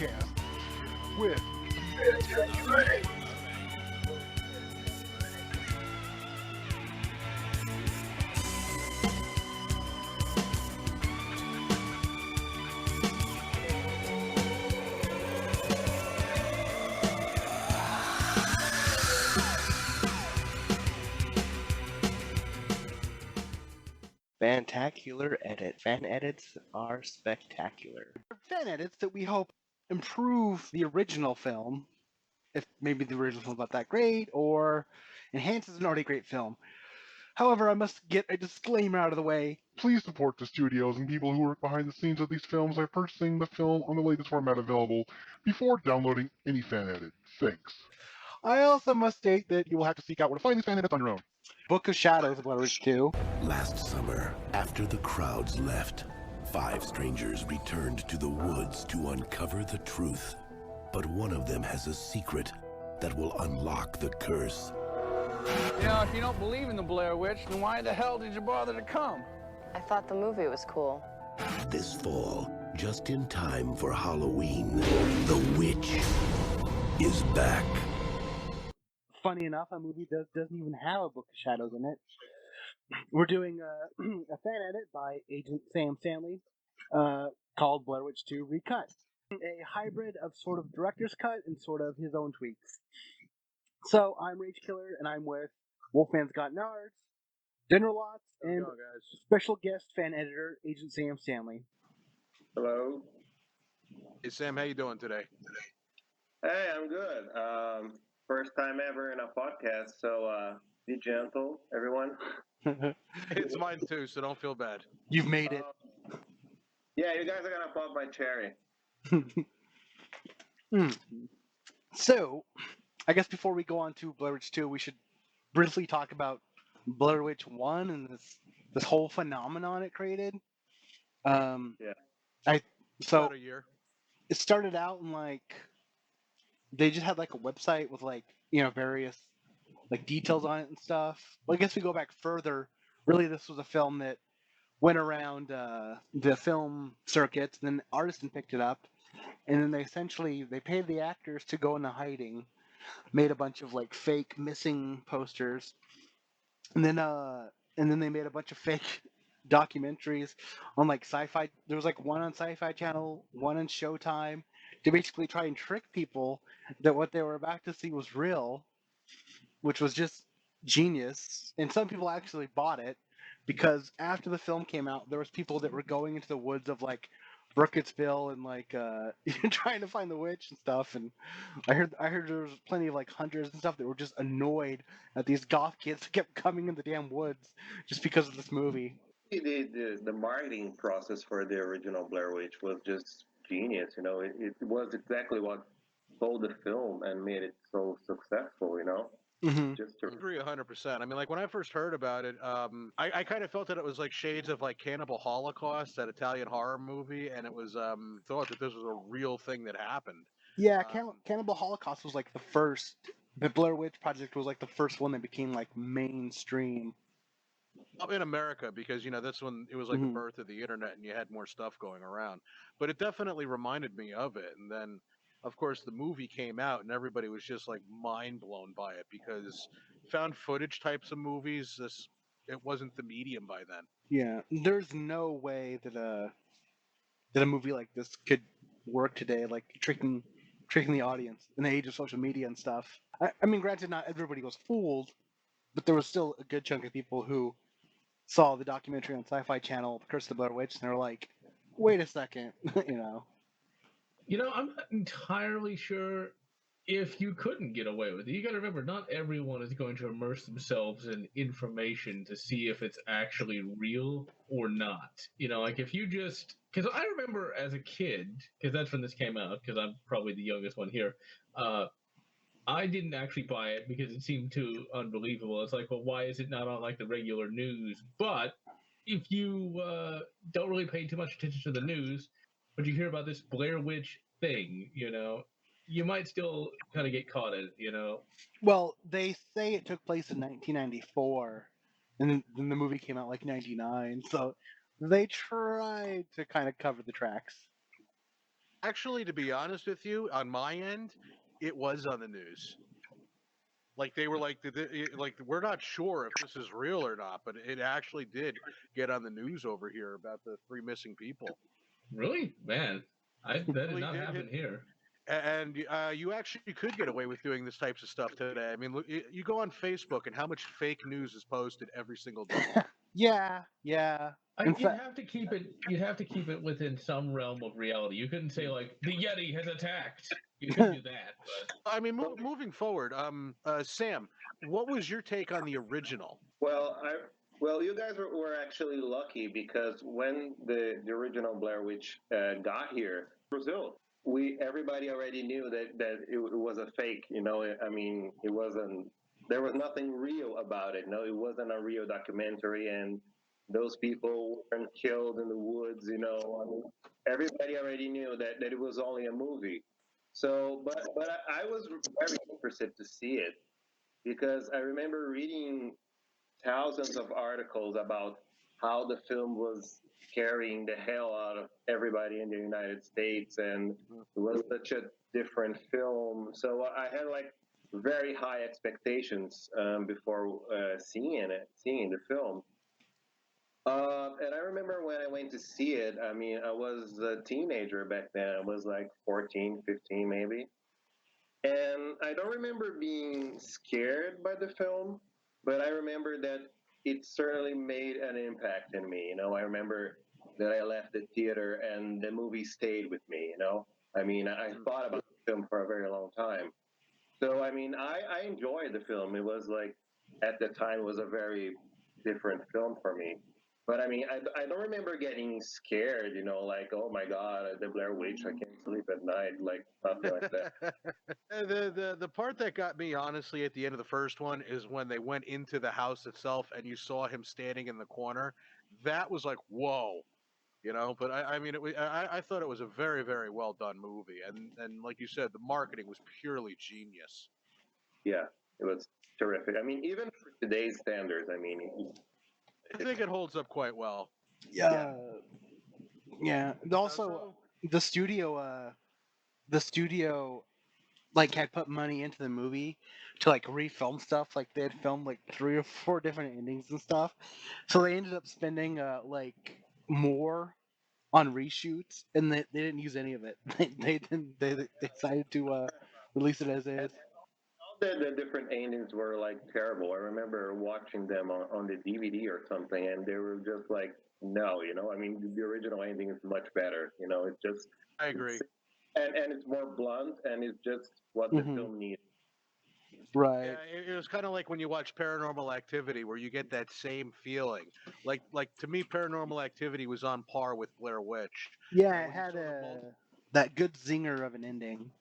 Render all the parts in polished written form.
podcast with Fantacular edit. Fan edits are spectacular. fan edits that we hope improve the original film, if maybe the original film's not that great, or enhances an already great film. However, I must get a disclaimer out of the way. Please support the studios and people who work behind the scenes of these films by purchasing the film on the latest format available before downloading any fan edit. Thanks. I also must state that you will have to seek out where to find these fan edits on your own. Book of Shadows of Blair Witch 2. Last summer, after the crowds left, 5 strangers returned to the woods to uncover the truth. But one of them has a secret that will unlock the curse. You know, if you don't believe in the Blair Witch, then why the hell did you bother to come? I thought the movie was cool. This fall, just in time for Halloween, the witch is back. Funny enough, a movie doesn't even have a Book of Shadows in it. We're doing a fan edit by Agent Sam Stanley called Blair Witch 2 Recut. A hybrid of sort of director's cut and sort of his own tweaks. So I'm Rage Killer, and I'm with Wolfman's Got Nards, Dinner Lots, and special guest fan editor Agent Sam Stanley. Hello. Hey Sam, how you doing today? Hey, I'm good. First time ever in a podcast, so be gentle, everyone. It's mine too, so don't feel bad. You've made it. Yeah, you guys are gonna pop my cherry. So, I guess before we go on to Blair Witch 2, we should briefly talk about Blair Witch 1 and this whole phenomenon it created. Yeah. About a year. It started out in they just had a website with various details on it and stuff. Well, I guess we go back further. Really, this was a film that went around the film circuits, and then Artisan picked it up, and then they paid the actors to go into hiding, made a bunch of fake missing posters, and then they made a bunch of fake documentaries on sci-fi. There was one on Sci-Fi Channel, one on Showtime, to basically try and trick people that what they were about to see was real, which was just genius. And some people actually bought it because after the film came out, there was people that were going into the woods of Burkittsville and trying to find the witch and stuff. And I heard there was plenty of hunters and stuff that were just annoyed at these goth kids that kept coming in the damn woods just because of this movie. The marketing process for the original Blair Witch was just genius. You know, it was exactly what sold the film and made it so successful. You know. Mm-hmm. Just I agree 100%. I mean, when I first heard about it, I kind of felt that it was shades of Cannibal Holocaust, that Italian horror movie, and it was thought that this was a real thing that happened. Yeah, Cannibal Holocaust was the first. The Blair Witch Project was the first one that became mainstream. In America, because that's when it was the birth of the internet, and you had more stuff going around. But it definitely reminded me of it, and then. Of course, the movie came out and everybody was just mind blown by it because found footage types of movies, it wasn't the medium by then. Yeah, there's no way that a movie like this could work today, tricking the audience in the age of social media and stuff. I mean, granted, not everybody was fooled, but there was still a good chunk of people who saw the documentary on Sci-Fi Channel, The Curse of the Blair Witch, and they were like, "Wait a second," I'm not entirely sure if you couldn't get away with it. You got to remember, not everyone is going to immerse themselves in information to see if it's actually real or not. If you just... Because I remember as a kid, because that's when this came out, because I'm probably the youngest one here, I didn't actually buy it because it seemed too unbelievable. It's well, why is it not on the regular news? But if you don't really pay too much attention to the news, but you hear about this Blair Witch thing, you might still kind of get caught in it, Well, they say it took place in 1994, and then the movie came out 99, so they tried to kind of cover the tracks. Actually, to be honest with you, on my end, it was on the news. Like they were like, like we're not sure if this is real or not, but it actually did get on the news over here about the 3 missing people. Really, man, that did Really not did. happen here. And you actually could get away with doing this types of stuff today. I mean, look, you go on Facebook and how much fake news is posted every single day. Yeah, yeah. In You'd fact, have to keep it. You'd have to keep it within some realm of reality. You couldn't say like the Yeti has attacked. You couldn't do that. But I mean, moving forward, Sam, what was your take on the original? Well, you guys were actually lucky because when the original Blair Witch got here, Brazil, we everybody already knew that it was a fake. You know, I mean, it wasn't. There was nothing real about it. No, it wasn't a real documentary, and those people weren't killed in the woods. You know, I mean, everybody already knew that it was only a movie. So, but I was very interested to see it because I remember reading thousands of articles about how the film was scaring the hell out of everybody in the United States, and it was such a different film. So I had like very high expectations before seeing the film. And I remember when I went to see it, I mean, I was a teenager back then. I was like 14, 15 maybe. And I don't remember being scared by the film, but I remember that it certainly made an impact in me. You know, I remember that I left the theater and the movie stayed with me. You know, I mean, I thought about the film for a very long time. So, I mean, I enjoyed the film. It was like, at the time, it was a very different film for me. But I mean, I don't remember getting scared, you know, like, oh my God, the Blair Witch, I can't sleep at night, like, nothing like that. The part that got me honestly at the end of the first one is when they went into the house itself and you saw him standing in the corner. That was like whoa, you know. But I mean, I thought it was a very well done movie, and like you said, the marketing was purely genius. Yeah, it was terrific. I mean, even for today's standards, I mean, I think it holds up quite well. yeah, yeah. And also, So the studio, like had put money into the movie to like refilm stuff. Like they had filmed like 3 or 4 different endings and stuff. So they ended up spending like more on reshoots, and they didn't use any of it. They didn't. They decided to release it as and is. all the different endings were like terrible. I remember watching them on the DVD or something, and they were just like, no, you know, I mean, the original ending is much better. You know, it's just, I agree. and it's more blunt, and it's just what the Hmm. film needs. Right. Yeah, it was kind of like when you watch Paranormal Activity, where you get that same feeling. Like to me, Paranormal Activity was on par with Blair Witch. Yeah, And it when you had saw the that good zinger of an ending.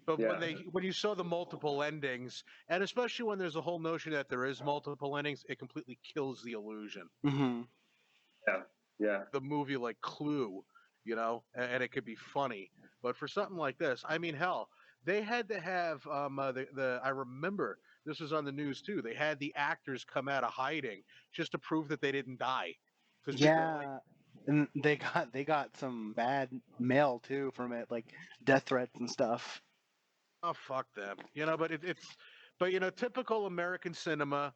but Yeah, when you saw the multiple endings, and especially when there's a whole notion that there is multiple endings, it completely kills the illusion. Hmm. yeah, yeah. The movie like Clue, you know, and it could be funny. But for something like this, I mean, hell, they had to have the I remember this was on the news too. They had the actors come out of hiding just to prove that they didn't die, because people were like, Yeah, and they got some bad mail too from it, like death threats and stuff. "Oh fuck them," you know. But but you know, typical American cinema.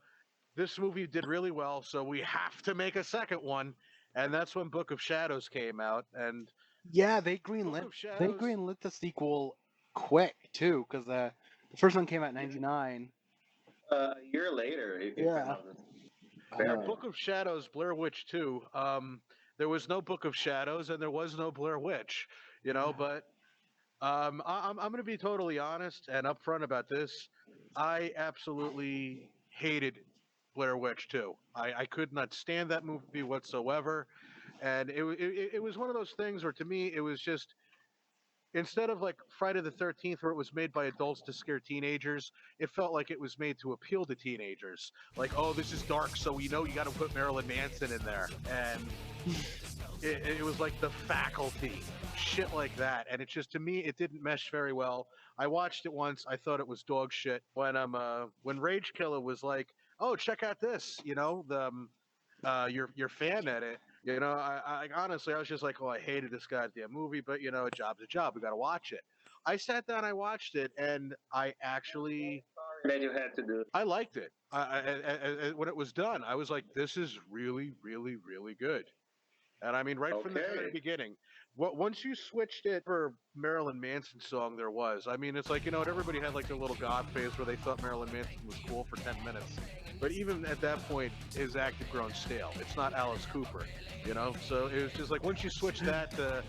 This movie did really well, so we have to make a second one, and that's when Book of Shadows came out. And Yeah, Book they of Shadows, greenlit the sequel quick too, because the first one came out in '99. A year later, if I'm Yeah. not mistaken. yeah, Very. Book of Shadows, Blair Witch 2. There was no Book of Shadows and there was no Blair Witch, you know, but I'm going to be totally honest and upfront about this. I absolutely hated Blair Witch 2. I could not stand that movie whatsoever. And it was one of those things where to me, it was just instead of like Friday the 13th, where it was made by adults to scare teenagers, it felt like it was made to appeal to teenagers. Like, oh, this is dark, so we know you got to put Marilyn Manson in there. And it was like the faculty, shit like that. And it just, to me, it didn't mesh very well. I watched it once. I thought it was dog shit. When Rage Killer was like, oh, check out this, you know, your fan edit. You know, I honestly, I was just like, oh, I hated this goddamn movie, but you know, a job's a job. We got to watch it. I sat down, I watched it, and I actually, That you had to do. I liked it. When it was done, I was like, this is really, really, really good. And I mean, right from the very Okay. beginning, once you switched it for Marilyn Manson song, there was. I mean, it's like, you know, everybody had like their little goth phase where they thought Marilyn Manson was cool for 10 minutes. But even at that point, his act had grown stale. It's not Alice Cooper, you know? So it was just like, once you switch that to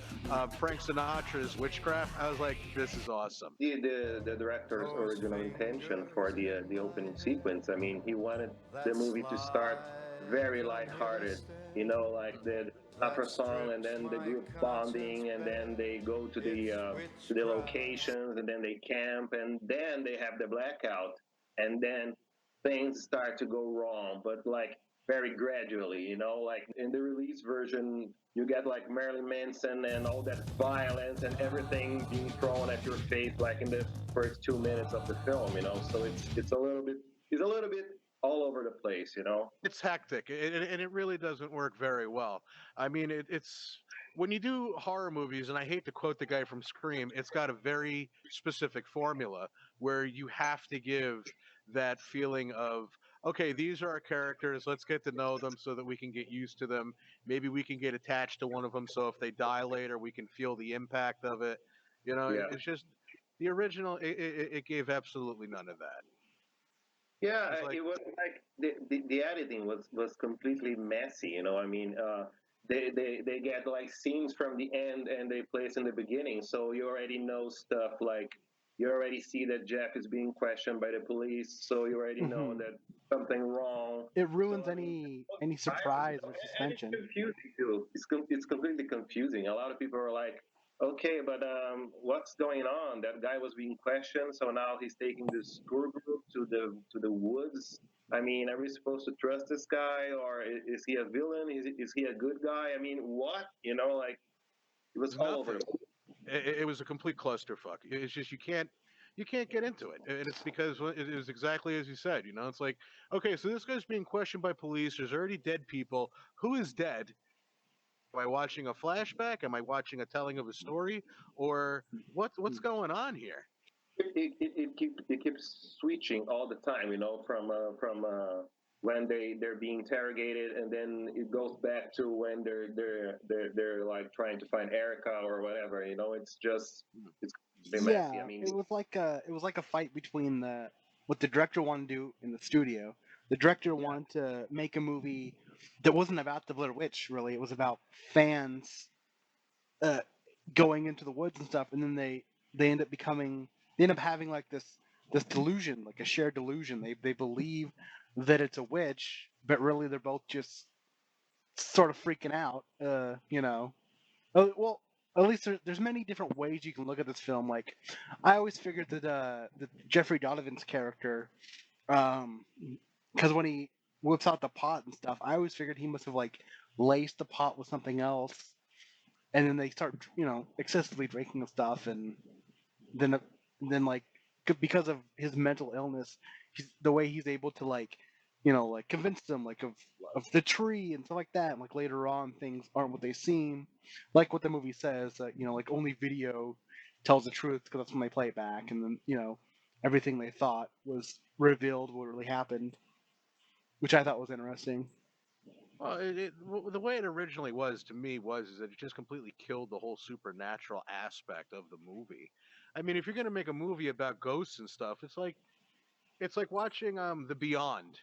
Frank Sinatra's Witchcraft, I was like, this is awesome. The director's original intention for the opening sequence. I mean, he wanted the movie to start very lighthearted, you know, like the opera song, and then the group bonding, and then they go to the locations, and then they camp, and then they have the blackout, and then things start to go wrong, but like very gradually, you know, like in the release version, you get like Marilyn Manson and all that violence and everything being thrown at your face, like in the first 2 minutes of the film, you know. So it's a little bit all over the place, you know. It's hectic, and it really doesn't work very well. I mean, it's when you do horror movies, and I hate to quote the guy from Scream, it's got a very specific formula where you have to give that feeling of, okay, these are our characters, let's get to know them so that we can get used to them. Maybe we can get attached to one of them, so if they die later, we can feel the impact of it. You know, Yeah. it's just the original. It gave absolutely none of that. Yeah, It's like, it was like the editing was completely messy. You know, I mean, they get like scenes from the end and they place in the beginning, so you already know stuff like you already see that Jeff is being questioned by the police, so you already know Hmm. that something wrong. It So ruins I mean, any surprise or and it's suspension. confusing too. It's completely confusing. A lot of people are like, okay, but what's going on? That guy was being questioned, so now he's taking this tour group to the woods. I mean, are we supposed to trust this guy, or is he a villain? Is he a good guy? I mean, what? You know, like it was all over nothing. the place. It was a complete clusterfuck. It's just you can't get into it, and it's because it is exactly as you said. You know, it's like, okay, so this guy's being questioned by police. There's already dead people. Who is dead? Am I watching a flashback? Am I watching a telling of a story? Or what's going on here? It keeps switching all the time, you know, from when they're being interrogated, and then it goes back to when they're like trying to find Erica or whatever. You know, it's completely messy. I Yeah, mean, it was like a fight between the what the director wanted to do in the studio. The director yeah, wanted to make a movie that wasn't about the Blair Witch, really. It was about fans uh, going into the woods and stuff, and then they end up becoming they end up having like this delusion, like a shared delusion. They believe that it's a witch, but really they're both just sort of freaking out. You know, well, at least there's many different ways you can look at this film. Like, I always figured that Jeffrey Donovan's character, because when he whips out the pot and stuff, I always figured he must have like laced the pot with something else, and then they start, you know, excessively drinking and stuff, and then then like because of his mental illness, the way he's able to like, you know, like convince them like of the tree and stuff like that. And like later on, things aren't what they seem. Like what the movie says, you know, like only video tells the truth because that's when they play it back, and then you know everything they thought was revealed what really happened, which I thought was interesting. Well, the way it originally was to me was is that it just completely killed the whole supernatural aspect of the movie. I mean, if you're gonna make a movie about ghosts and stuff, it's like watching The Beyond.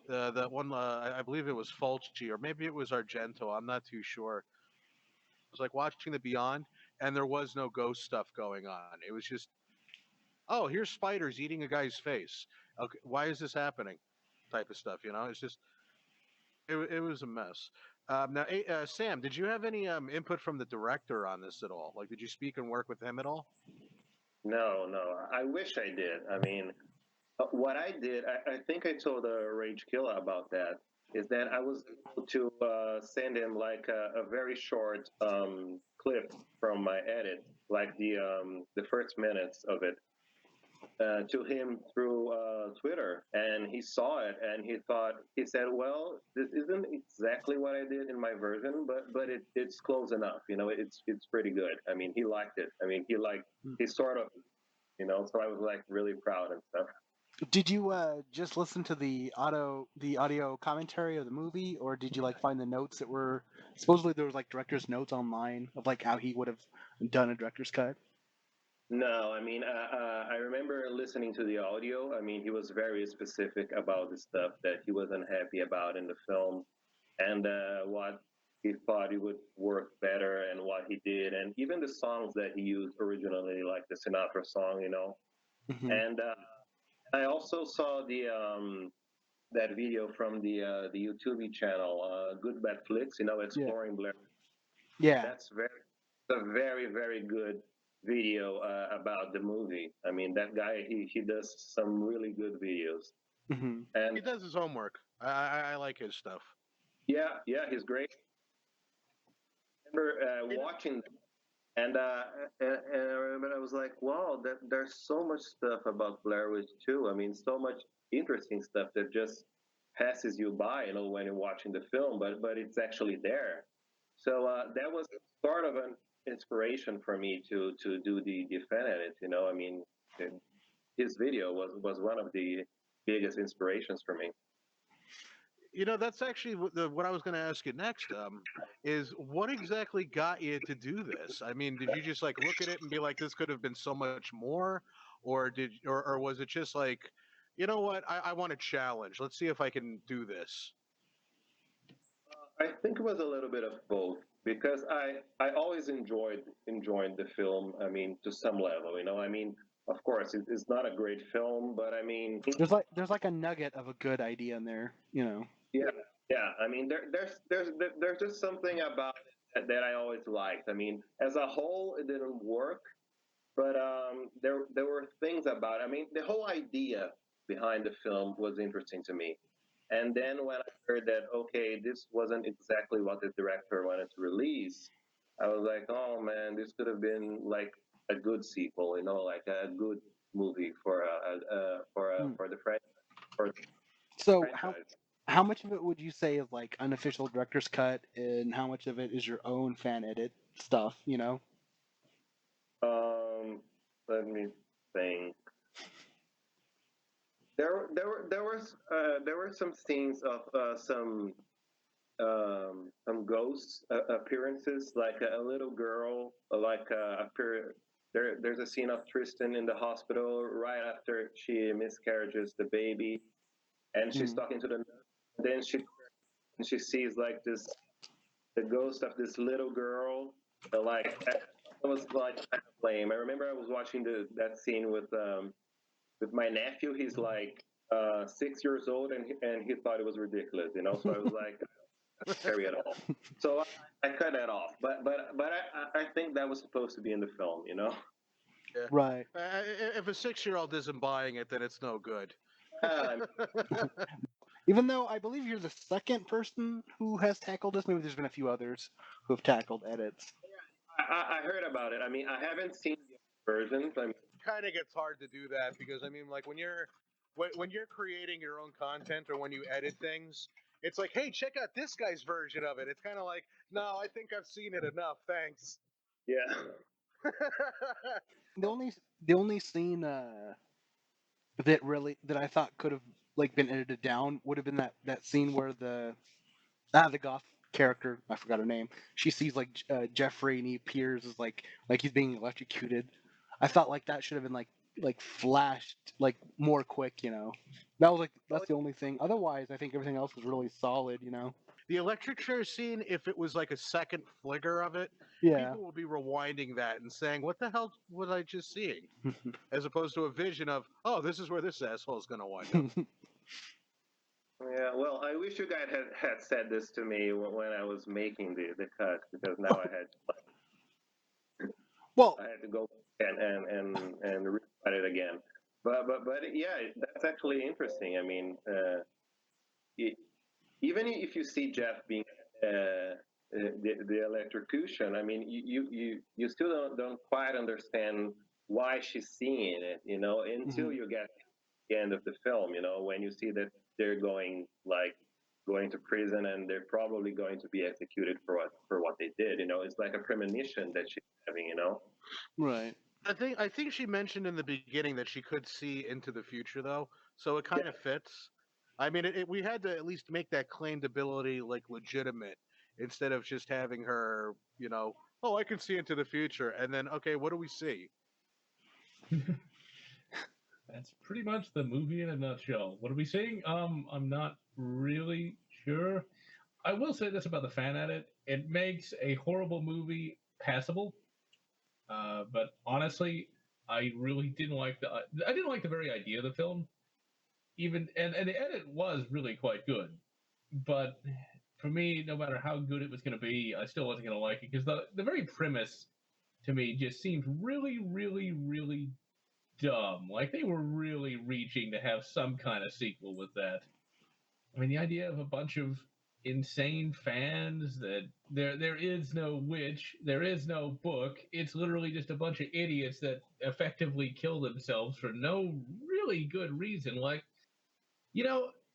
That one, I believe it was Fulci, or maybe it was Argento. I'm not too sure. It was like watching The Beyond, and there was no ghost stuff going on. It was just, oh, here's spiders eating a guy's face. Okay, why is this happening? Type of stuff. You know, it's just it was a mess. Now, Sam, did you have any input from the director on this at all? Like, did you speak and work with him at all? no. I wish I did. I mean, what I did, I think I told Rage Killer about that, is that I was able to send him like a very short clip from my edit, like the first minutes of it. to him through Twitter, and he saw it, and he said, "Well, this isn't exactly what I did in my version, but it's close enough. You know, it's pretty good. I mean, he liked it. I mean, he sort of, you know. So I was like really proud and stuff. Did you just listen to the audio commentary of the movie, or did you like find the notes that were supposedly there was like director's notes online of like how he would have done a director's cut? No, I mean, I remember listening to the audio. I mean, he was very specific about the stuff that he wasn't happy about in the film, and what he thought it would work better, and what he did, and even the songs that he used originally, like the Sinatra song, you know. Hmm. And I also saw the that video from the YouTube channel, Good Bad Flicks, you know, Yeah, exploring Blair. yeah. That's a very very good video about the movie. I mean, that guy he does some really good videos, Hmm. He and does his homework. I like his stuff. yeah, he's great. I remember You know, watching, and and I remember I was like, wow, there's so much stuff about Blair Witch too. I mean, so much interesting stuff that just passes you by, you know, when you're watching the film, but it's actually there. So that was sort of an inspiration for me to do the fan edit. You know, I mean, his video was one of the biggest inspirations for me. that's actually what I was going to ask you next. Is what exactly got you to do this? I mean, did you just like look at it and be like, this could have been so much more, or was it just like, you know what, I want a challenge. Let's see if I can do this. I think it was a little bit of both because I always enjoyed the film. I mean, to some level, you know. I mean, of course, it's not a great film, but I mean, There's like a nugget of a good idea in there, you know. yeah, yeah. I mean, there's just something about it that I always liked. I mean, as a whole, it didn't work, but there were things about it. I mean, the whole idea behind the film was interesting to me. And then when I heard that, okay, this wasn't exactly what the director wanted to release, I was like, oh man, this could have been like a good sequel, you know, like a good movie for Hmm. for the for the So franchise. how much of it would you say is like unofficial director's cut, and how much of it is your own fan edit stuff? You know. Um, Let me think. There were some scenes of some ghost appearances, like a little girl, like appear. There's a scene of Tristan in the hospital right after she miscarriages the baby, and she's Hmm. talking to the nurse. And then she sees like this the ghost of this little girl. Like it was like kind of lame. I remember I was watching that scene with my nephew. He's like 6 years old, and he thought it was ridiculous, you know. So I was like, scary at all. So I cut that off. But I think that was supposed to be in the film, you know. Yeah. Right. If a 6-year-old isn't buying it, then it's no good. Uh, Even though I believe you're the second person who has tackled this, maybe there's been a few others who have tackled edits. I heard about it. I mean, I haven't seen the versions. I mean, Kind of gets hard to do that because I mean, like when you're creating your own content or when you edit things, it's like, hey, check out this guy's version of it. It's kind of like, no, I think I've seen it enough. Thanks. yeah. The only the only scene that I thought could have like been edited down would have been that scene where the goth character, I forgot her name, she sees like Jeffrey and he appears as like he's being electrocuted. I thought like that should have been like flashed like more quick, you know. That was like that's the only thing. Otherwise, I think everything else was really solid, you know. The electric chair scene, if it was like a second flicker of it, Yeah. people will be rewinding that and saying, what the hell was I just seeing? As opposed to a vision of, oh, this is where this asshole is going to wind up. Yeah, well, I wish you guys had said this to me when I was making the cut because now Well, I had to go and rewrite it again. But yeah, that's actually interesting. I mean, e- even if you see Jeff being the electrocution, I mean, you still don't quite understand why she's seeing it, until you get to the end of the film, when you see that they're going to prison and they're probably going to be executed for what they did. It's like a premonition that she's having. Right. I think she mentioned in the beginning that she could see into the future though, so it kind of fits. I mean, we had to at least make that claimed ability like legitimate instead of just having her, oh, I can see into the future, and then okay, what do we see? That's pretty much the movie in a nutshell. What are we seeing? I'm not really sure. I will say this about the fan edit: it makes a horrible movie passable. But honestly, I really didn't like the. I didn't like the very idea of the film. Even and the edit was really quite good, but for me, no matter how good it was going to be, I still wasn't going to like it because the very premise to me just seemed really, really, really dumb. Like they were really reaching to have some kind of sequel with that. I mean, the idea of a bunch of insane fans that there is no witch, there is no book. It's literally just a bunch of idiots that effectively kill themselves for no really good reason. Like,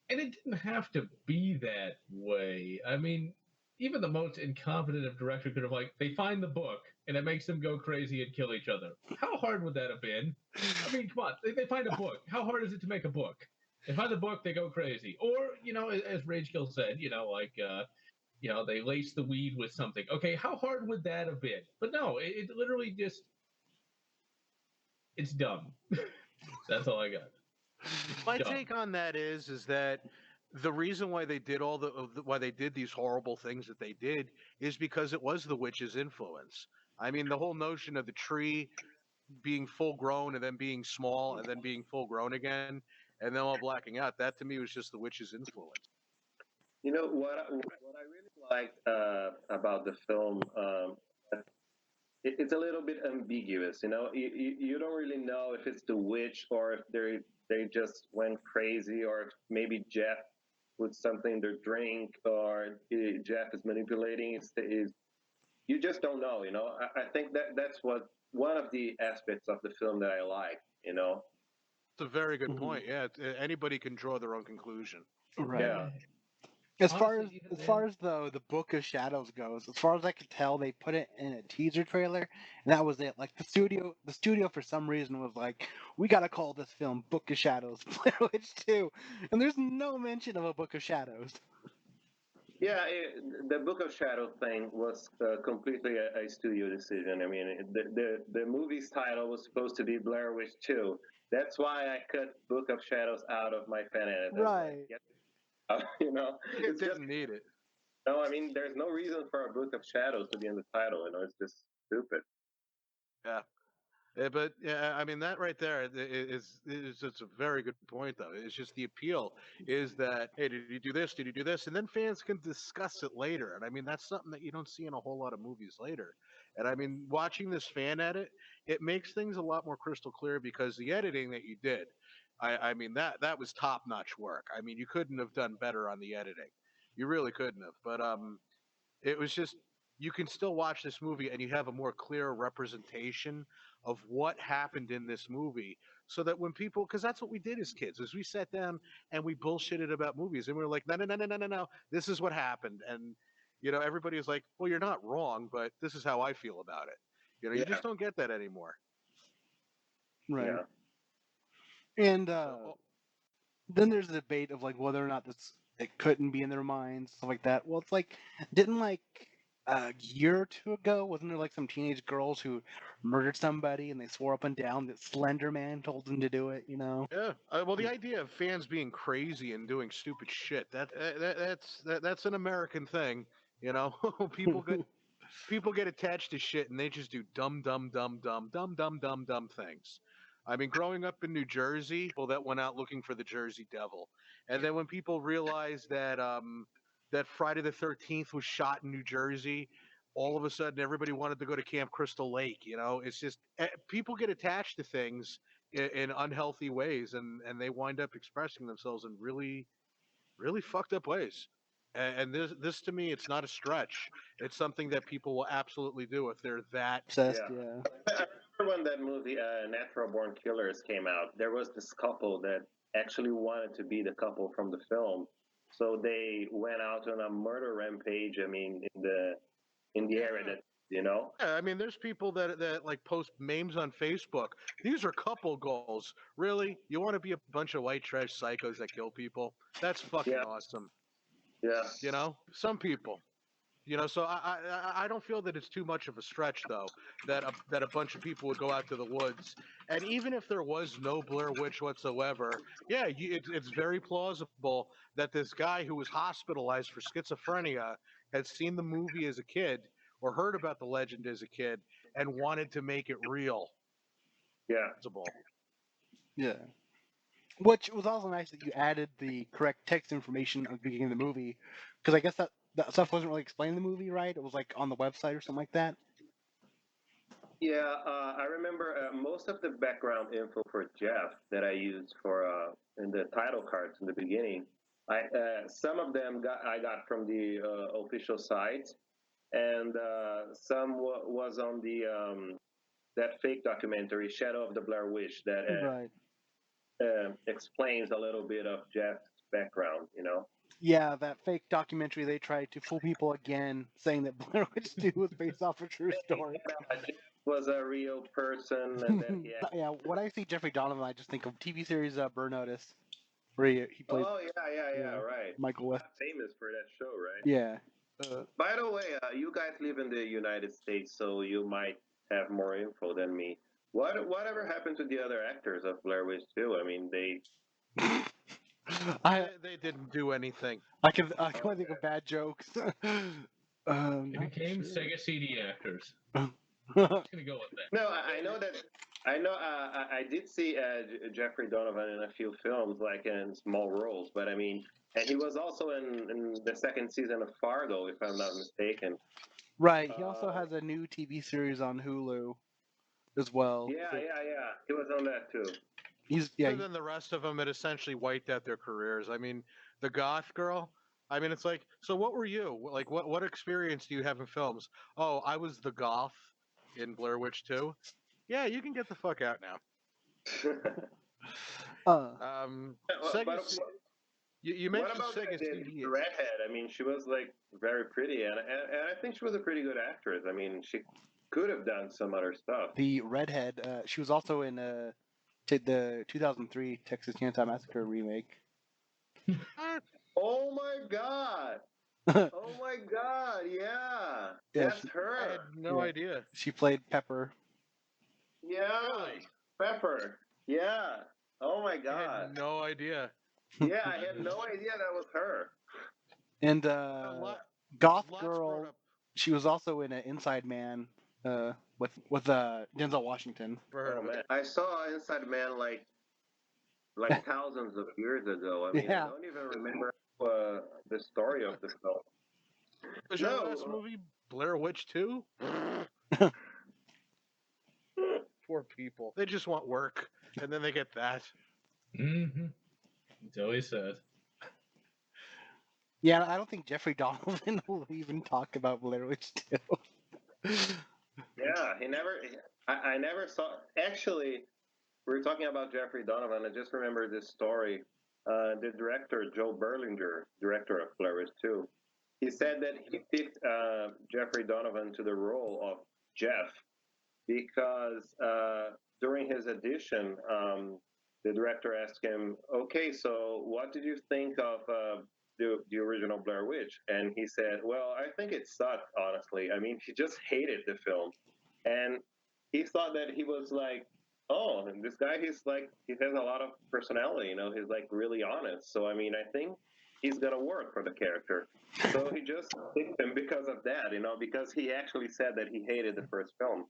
and it didn't have to be that way. I mean, even the most incompetent of director could have they find the book and it makes them go crazy and kill each other. How hard would that have been? I mean, come on, they find a book. How hard is it to make a book? They find the book, they go crazy. Or, as Rage Kill said, they lace the weed with something. Okay, how hard would that have been? But no, it literally just, it's dumb. That's all I got. My take on that is that the reason why they did why they did these horrible things that they did is because it was the witch's influence. I mean, the whole notion of the tree being full grown and then being small and then being full grown again and then all blacking out, that to me was just the witch's influence. What I really liked about the film, it's a little bit ambiguous. You don't really know if it's the witch or if they just went crazy, or if maybe Jeff put something in their drink, or Jeff is manipulating. You just don't know. I think that's what one of the aspects of the film that I like. It's a very good point. Yeah, anybody can draw their own conclusion. Right. Yeah. As Honestly, far as the Book of Shadows goes, as far as I could tell, they put it in a teaser trailer, and that was it. Like the studio for some reason was like, we gotta call this film Book of Shadows, Blair Witch 2, and there's no mention of a Book of Shadows. Yeah, the Book of Shadow thing was completely a studio decision. I mean, the movie's title was supposed to be Blair Witch 2. That's why I cut Book of Shadows out of my fan edit. Right. It's It just didn't need it. no. I mean, there's no reason for a Book of Shadows to be in the title. It's just stupid. Yeah. But yeah, I mean that right there is it's a very good point though. It's just the appeal is that, hey, did you do this? Did you do this? And then fans can discuss it later. And I mean that's something that you don't see in a whole lot of movies later. And I mean watching this fan edit, it makes things a lot more crystal clear because the editing that you did, I mean that was top notch work. I mean you couldn't have done better on the editing. You really couldn't have. But it was just you can still watch this movie and you have a more clear representation of what happened in this movie so that when people because that's what we did as kids is we sat down and we bullshitted about movies and we were like no, this is what happened. And everybody was like, well, you're not wrong, but this is how I feel about it. You Yeah. just don't get that anymore. Right. Yeah. And then there's the debate of like whether or not it couldn't be in their minds, stuff like that. Well, it's like didn't like a year or two ago, wasn't there like some teenage girls who murdered somebody and they swore up and down that Slender Man told them to do it? Yeah. Well, the idea of fans being crazy and doing stupid shit that's an American thing. People get attached to shit and they just do dumb things. I mean, growing up in New Jersey, people that went out looking for the Jersey Devil, and then when people realized that Friday the 13th was shot in New Jersey, all of a sudden everybody wanted to go to Camp Crystal Lake. It's just people get attached to things in unhealthy ways, and they wind up expressing themselves in really, really fucked up ways. And this to me, it's not a stretch. It's something that people will absolutely do if they're that. Obsessed, Yeah. yeah. I when that movie Natural Born Killers came out, there was this couple that actually wanted to be the couple from the film, so they went out on a murder rampage. I mean, in the area that Yeah, I mean, there's people that like post memes on Facebook. These are couple goals. Really? You want to be a bunch of white trash psychos that kill people? That's fucking Yeah, awesome. yeah. Some people. So I don't feel that it's too much of a stretch though that a bunch of people would go out to the woods, and even if there was no Blair Witch whatsoever, yeah, it's very plausible that this guy who was hospitalized for schizophrenia had seen the movie as a kid or heard about the legend as a kid and wanted to make it real. Yeah. Possible. Yeah. Which was also nice that you added the correct text information at the beginning of the movie, because I guess that stuff wasn't really explained in the movie, right? It was like on the website or something like that. Yeah, I remember most of the background info for Jeff that I used for in the title cards in the beginning. Some of them I got from the official site, and some was on the that fake documentary Shadow of the Blair Witch that Right. explains a little bit of Jeff's background. Yeah, that fake documentary they tried to fool people again, saying that Blair Witch 2 was based off a true story. Jeff was a real person, and then he Yeah, when I see Jeffrey Donovan, I just think of TV series Burn Notice, where he plays Oh yeah, right. Michael West. Famous for that show, right? Yeah. By the way, you guys live in the United States, so you might have more info than me. Whatever happened to the other actors of Blair Witch 2? I mean, they They didn't do anything. I can only think of bad jokes. They became Sega CD actors. I'm Sure. gonna go with that. No, I know that. I know. I did see Jeffrey Donovan in a few films, like in small roles. But I mean, and he was also in the second season of Fargo, if I'm not mistaken. Right. He also has a new TV series on Hulu as well. Yeah. He was on that too. Other than the rest of them, it essentially wiped out their careers. I mean, the goth girl. I mean, it's like, so what were you? Like, what experience do you have in films? Oh, I was the goth in Blair Witch 2. Yeah, you can get the fuck out now. Sega. You mentioned what about Sega the CD. redhead? I mean, she was like very pretty, and I think she was a pretty good actress. I mean, she could have done some other stuff. The redhead. She was also in the 2003 Texas Chainsaw Massacre remake. Oh my god! Oh my god! Yeah, that's her. I had no idea. She played Pepper. Yeah, Really? Pepper. Yeah. Oh my god. I had no idea. Yeah, I had no idea that was her. And Goth lots Girl. brought up. She was also in Inside Man with Denzel Washington. Oh man, I saw Inside Man like thousands of years ago. I mean, I don't even remember the story of the film. Was your last movie Blair Witch 2? Poor people. They just want work, and then they get that. Mm-hmm. That's always said. Yeah, I don't think Jeffrey Donovan will even talk about Blair Witch 2. Yeah, he never. I never saw. Actually, we were talking about Jeffrey Donovan. I just remember this story. The director, Joe Berlinger, director of Blair Witch 2, he said that he picked Jeffrey Donovan to the role of Jeff because during his audition, the director asked him, "Okay, so what did you think of the original Blair Witch?" And he said, "Well, I think it sucked, honestly. I mean, he just hated the film, and he thought that he was like, oh, and this guy, he has a lot of personality. He's like really honest. So I mean, I think he's gonna work for the character." So he just picked him because of that, because he actually said that he hated the first film.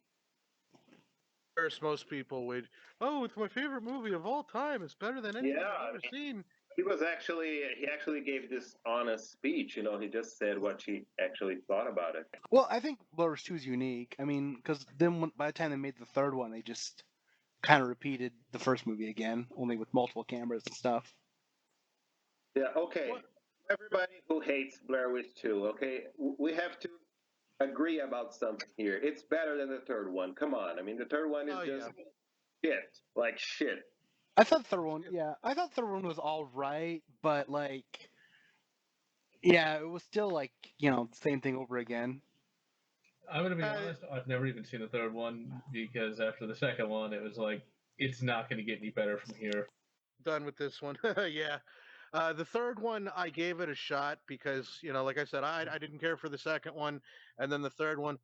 First, most people would, oh, it's my favorite movie of all time. It's better than anything I've ever seen. He actually gave this honest speech. He just said what he actually thought about it. Well, I think Blair Witch 2 is unique. I mean, because then by the time they made the third one, they just kind of repeated the first movie again, only with multiple cameras and stuff. Yeah. Okay. What? Everybody who hates Blair Witch 2, okay, we have to agree about something here. It's better than the third one. Come on. I mean, the third one is Oh, just yeah. shit. Like shit. I thought the third one, yeah, I thought the third one was all right, but like, yeah, it was still like same thing over again. I'm gonna be honest. I've never even seen the third one because after the second one, it was like it's not gonna get any better from here. Done with this one. Yeah. The third one, I gave it a shot because, like I said, I didn't care for the second one. And then the third one,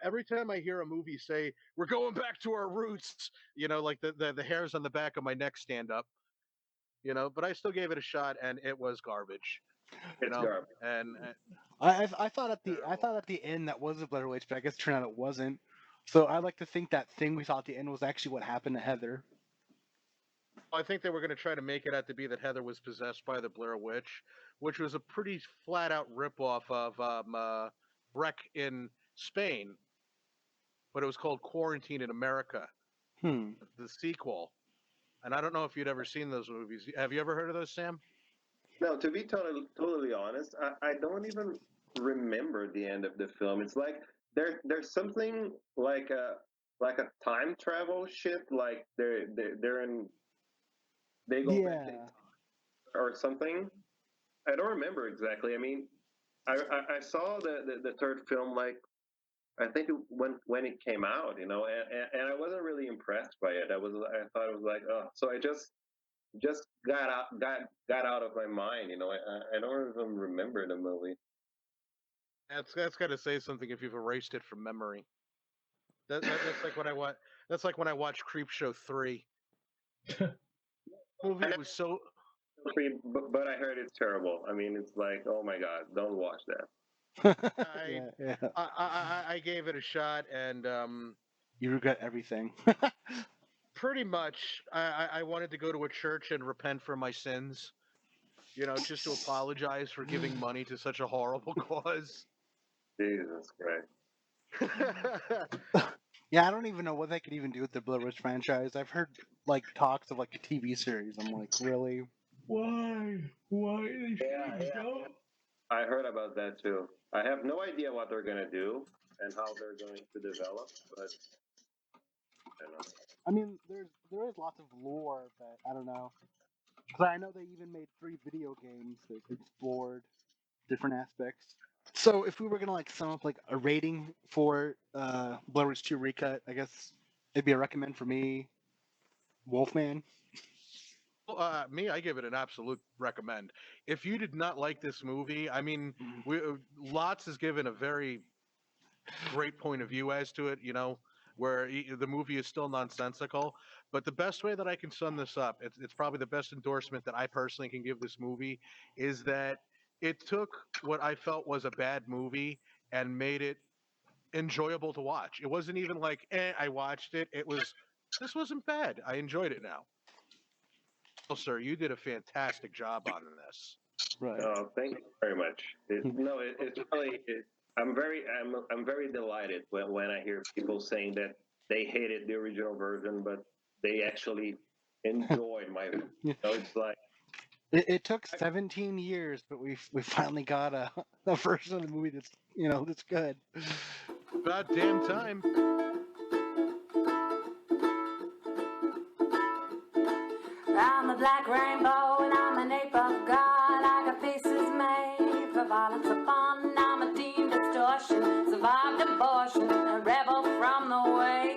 every time I hear a movie say, we're going back to our roots, like the hairs on the back of my neck stand up, but I still gave it a shot and it was garbage, It's garbage. and I thought at the end that was a Blair Witch, but I guess it turned out it wasn't. So I like to think that thing we saw at the end was actually what happened to Heather. I think they were going to try to make it out to be that Heather was possessed by the Blair Witch, which was a pretty flat out ripoff of Wreck in Spain, but it was called Quarantine in America, Hmm. the sequel. And I don't know if you'd ever seen those movies. Have you ever heard of those, Sam? No, to be totally honest, I don't even remember the end of the film. It's like there's something like a time travel shit. Like they're in they go back in Yeah. or something. I don't remember exactly. I mean, I saw the third film like I think when it came out, and I wasn't really impressed by it. I thought it was like oh, so I just got out of my mind. I don't even remember the movie. That's got to say something if you've erased it from memory. That's like when I watch. That's like when I watched Creepshow 3. Movie I was so. but I heard it's terrible. I mean, it's like oh my god, don't watch that. Yeah. I gave it a shot, and You regret everything. pretty much I wanted to go to a church and repent for my sins. Just to apologize for giving money to such a horrible cause. Jesus Christ. Yeah, I don't even know what they could even do with the Blair Witch franchise. I've heard like talks of like a TV series. I'm like, really? Why? Why they should go? I heard about that too. I have no idea what they're gonna do and how they're going to develop, but I don't know. I mean, there is lots of lore, but I don't know. Because I know they even made 3 video games that explored different aspects. So if we were gonna like sum up like a rating for Blair Witch 2 Recut, I guess it'd be a recommend for me, Wolfman. Me, I give it an absolute recommend. If you did not like this movie, I mean, Lots has given a very great point of view as to it, where the movie is still nonsensical. But the best way that I can sum this up, it's probably the best endorsement that I personally can give this movie, is that it took what I felt was a bad movie and made it enjoyable to watch. It wasn't even like, I watched it. This wasn't bad. I enjoyed it now. Well, sir, you did a fantastic job on this. Right. Oh, thank you very much. It's really. I'm very delighted when I hear people saying that they hated the original version, but they actually enjoyed my. It's like It took 17 years, but we finally got a version of the movie that's good. About damn time. I'm a black rainbow and I'm an ape of God. I got faces made for violence upon. I'm a teen distortion, survived abortion, a rebel from the way.